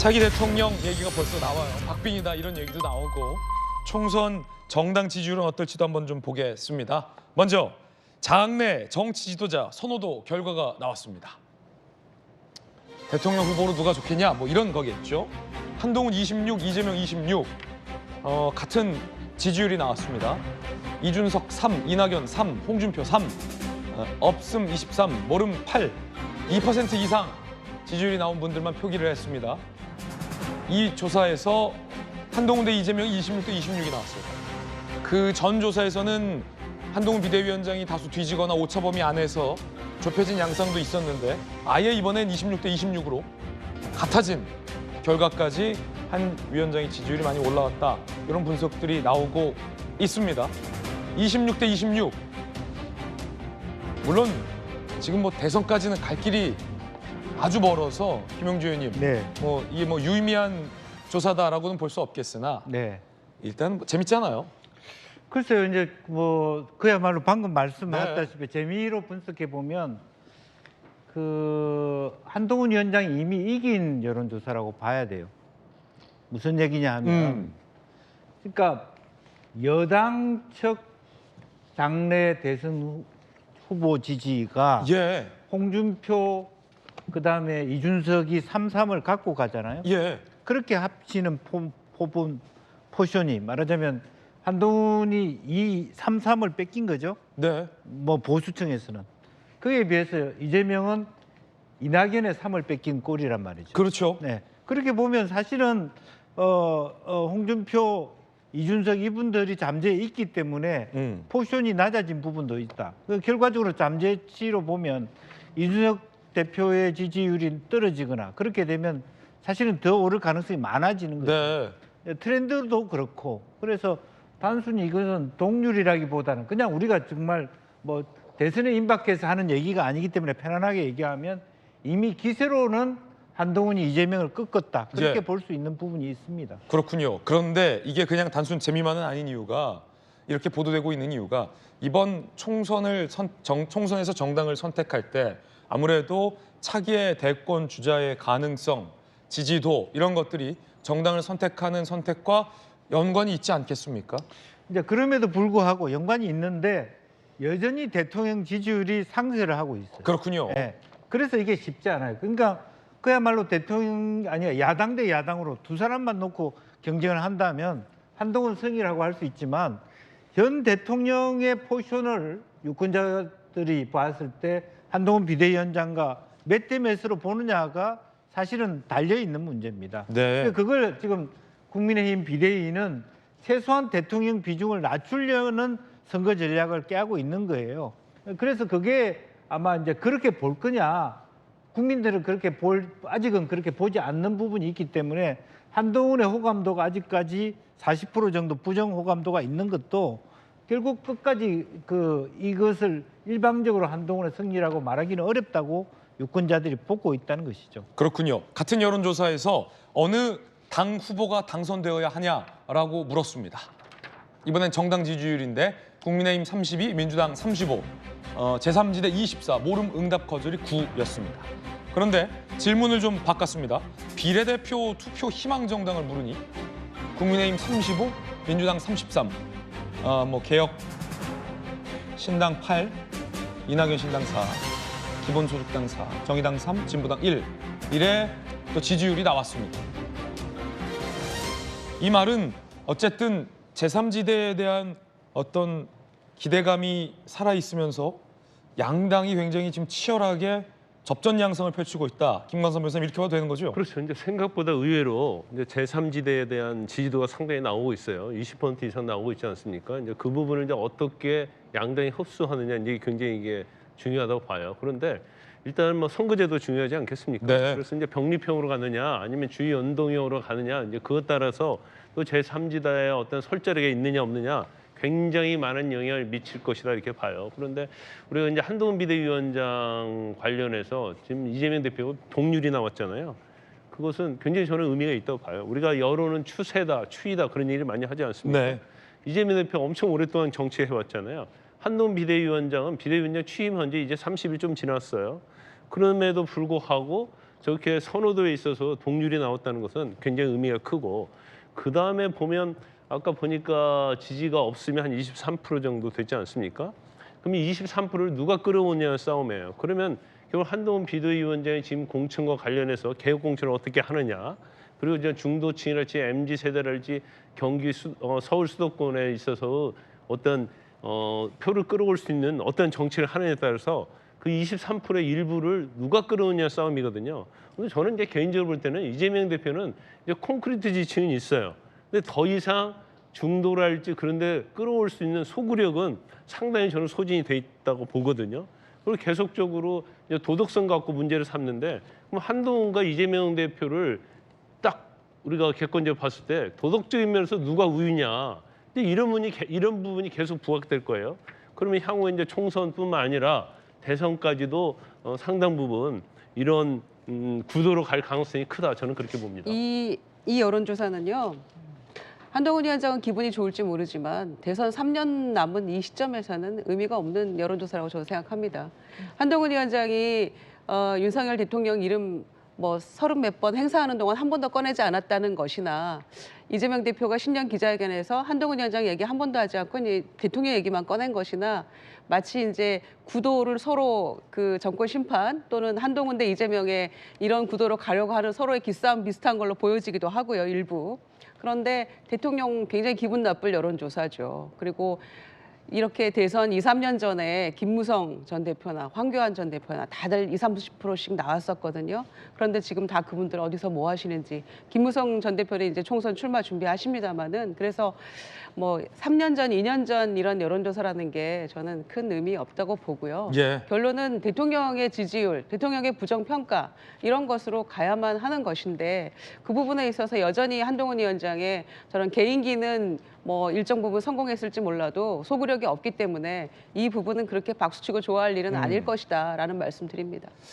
차기 대통령 얘기가 벌써 나와요. 박빙이다 이런 얘기도 나오고 총선 정당 지지율은 어떨지도 한번 좀 보겠습니다. 먼저 장내 정치 지도자 선호도 결과가 나왔습니다. 대통령 후보로 누가 좋겠냐 뭐 이런 거겠죠. 한동훈 26, 이재명 26 같은 지지율이 나왔습니다. 이준석 3, 이낙연 3, 홍준표 3, 없음 23, 모름 8, 2% 이상 지지율이 나온 분들만 표기를 했습니다. 이 조사에서 한동훈 대 이재명이 26대 26이 나왔어요. 그 전 조사에서는 한동훈 비대위원장이 다수 뒤지거나 오차범위 안에서 좁혀진 양상도 있었는데 아예 이번엔 26대 26으로 같아진 결과까지 한 위원장의 지지율이 많이 올라왔다. 이런 분석들이 나오고 있습니다. 26대 26. 물론 지금 뭐 대선까지는 갈 길이 아주 멀어서 김영주 의원님, 네. 이게 유의미한 조사다라고는 볼 수 없겠으나 네. 일단 재밌잖아요. 글쎄요, 이제 그야말로 방금 말씀하셨다시피 재미로 분석해 보면 한동훈 위원장이 이미 이긴 여론조사라고 봐야 돼요. 무슨 얘기냐 하면, 그러니까 여당 측 당내 대선 후보 지지가 예, 홍준표 그다음에 이준석이 3-3을 갖고 가잖아요. 예, 그렇게 합치는 포션이 말하자면 한동훈이 3-3을 뺏긴 거죠. 네, 뭐 보수층에서는. 그에 비해서 이재명은 이낙연의 3을 뺏긴 꼴이란 말이죠. 그렇죠. 네. 그렇게 보면 사실은 홍준표, 이준석 이분들이 잠재해 있기 때문에 포션이 낮아진 부분도 있다. 결과적으로 잠재치로 보면 이준석 대표의 지지율이 떨어지거나 그렇게 되면 사실은 더 오를 가능성이 많아지는 거죠. 네. 트렌드도 그렇고 그래서 단순히 이것은 동률이라기보다는 그냥 우리가 정말 뭐 대선에 임박해서 하는 얘기가 아니기 때문에 편안하게 얘기하면 이미 기세로는 한동훈이 이재명을 꺾었다. 그렇게 볼 수 있는 부분이 있습니다. 그렇군요. 그런데 이게 그냥 단순 재미만은 아닌 이유가 이렇게 보도되고 있는 이유가 이번 총선에서 정당을 선택할 때 아무래도 차기의 대권 주자의 가능성, 지지도 이런 것들이 정당을 선택하는 선택과 연관이 있지 않겠습니까? 이제 그럼에도 불구하고 연관이 있는데 여전히 대통령 지지율이 상쇄를 하고 있어요. 그렇군요. 네. 그래서 이게 쉽지 않아요. 그러니까 그야말로 야당 대 야당으로 두 사람만 놓고 경쟁을 한다면 한동훈 승이라고 할 수 있지만 현 대통령의 포션을 유권자들이 봤을 때 한동훈 비대위원장과 몇 대 몇으로 보느냐가 사실은 달려 있는 문제입니다. 네. 그걸 지금 국민의힘 비대위는 최소한 대통령 비중을 낮추려는 선거 전략을 깨고 있는 거예요. 그래서 그게 아마 이제 그렇게 볼 거냐, 국민들은 아직은 그렇게 보지 않는 부분이 있기 때문에 한동훈의 호감도가 아직까지 40% 정도 부정 호감도가 있는 것도 결국 끝까지 이것을 일방적으로 한동훈의 승리라고 말하기는 어렵다고 유권자들이 보고 있다는 것이죠. 그렇군요. 같은 여론조사에서 어느 당 후보가 당선되어야 하냐라고 물었습니다. 이번엔 정당 지지율인데 국민의힘 32, 민주당 35, 제3지대 24, 모름 응답 거절이 9였습니다. 그런데 질문을 좀 바꿨습니다. 비례대표 투표 희망 정당을 물으니 국민의힘 35, 민주당 33, 개혁 신당 8, 이낙연 신당 4, 기본소득당 4, 정의당 3, 진보당 1 이래 또 지지율이 나왔습니다. 이 말은 어쨌든 제3지대에 대한 어떤 기대감이 살아있으면서 양당이 굉장히 지금 치열하게 접전 양상을 펼치고 있다. 김광선 변호사님 이렇게 봐도 되는 거죠? 그렇죠. 이제 생각보다 의외로 이제 제3지대에 대한 지지도가 상당히 나오고 있어요. 20% 이상 나오고 있지 않습니까? 이제 그 부분을 이제 어떻게 양당이 흡수하느냐 이게 굉장히 이게 중요하다고 봐요. 그런데 일단 뭐 선거제도 중요하지 않겠습니까? 네. 그래서 이제 병립형으로 가느냐 아니면 주의 연동형으로 가느냐 이제 그것 따라서 또 제3지대에 어떤 설자력이 있느냐 없느냐 굉장히 많은 영향을 미칠 것이다 이렇게 봐요. 그런데 우리가 이제 한동훈 비대위원장 관련해서 지금 이재명 대표가 동률이 나왔잖아요. 그것은 굉장히 저는 의미가 있다고 봐요. 우리가 여론은 추세다, 추이다 그런 얘기를 많이 하지 않습니까? 네. 이재명 대표가 엄청 오랫동안 정치해왔잖아요. 한동훈 비대위원장은 비대위원장 취임한 지 이제 30일 좀 지났어요. 그럼에도 불구하고 저렇게 선호도에 있어서 동률이 나왔다는 것은 굉장히 의미가 크고 그 다음에 보면 아까 보니까 지지가 없으면 한 23% 정도 되지 않습니까? 그럼 이 23%를 누가 끌어오냐는 싸움이에요. 그러면 결국 한동훈 비대위원장이 지금 공천과 관련해서 개혁 공천을 어떻게 하느냐, 그리고 이제 중도층이랄지 MZ 세대랄지 서울 수도권에 있어서 어떤 표를 끌어올 수 있는 어떤 정치를 하느냐에 따라서 그 23%의 일부를 누가 끌어오냐 싸움이거든요. 근데 저는 이제 개인적으로 볼 때는 이재명 대표는 이제 콘크리트 지층은 있어요. 근데 더 이상 중도랄지 그런데 끌어올 수 있는 소구력은 상당히 저는 소진이 돼 있다고 보거든요. 그리고 계속적으로 이제 도덕성 갖고 문제를 삼는데 그럼 한동훈과 이재명 대표를 딱 우리가 객관적으로 봤을 때 도덕적인 면에서 누가 우위냐. 근데 이런 부분이 계속 부각될 거예요. 그러면 향후 이제 총선뿐만 아니라 대선까지도 상당 부분 이런 구도로 갈 가능성이 크다. 저는 그렇게 봅니다. 이 여론조사는요. 한동훈 위원장은 기분이 좋을지 모르지만 대선 3년 남은 이 시점에서는 의미가 없는 여론조사라고 저는 생각합니다. 한동훈 위원장이 윤석열 대통령 이름 뭐 30몇 번 행사하는 동안 한 번도 꺼내지 않았다는 것이나 이재명 대표가 신년 기자회견에서 한동훈 위원장 얘기 한 번도 하지 않고 대통령 얘기만 꺼낸 것이나 마치 이제 구도를 서로 그 정권 심판 또는 한동훈 대 이재명의 이런 구도로 가려고 하는 서로의 기싸움 비슷한 걸로 보여지기도 하고요, 일부. 그런데 대통령 굉장히 기분 나쁠 여론조사죠. 그리고 이렇게 대선 2, 3년 전에 김무성 전 대표나 황교안 전 대표나 다들 20, 30%씩 나왔었거든요. 그런데 지금 다 그분들 어디서 뭐 하시는지. 김무성 전 대표는 이제 총선 출마 준비하십니다만은 그래서 뭐 3년 전, 2년 전 이런 여론조사라는 게 저는 큰 의미 없다고 보고요. 예. 결론은 대통령의 지지율, 대통령의 부정평가 이런 것으로 가야만 하는 것인데 그 부분에 있어서 여전히 한동훈 위원장의 저런 개인기는 뭐 일정 부분 성공했을지 몰라도 소구력이 없기 때문에 이 부분은 그렇게 박수치고 좋아할 일은 아닐 것이다라는 말씀 드립니다.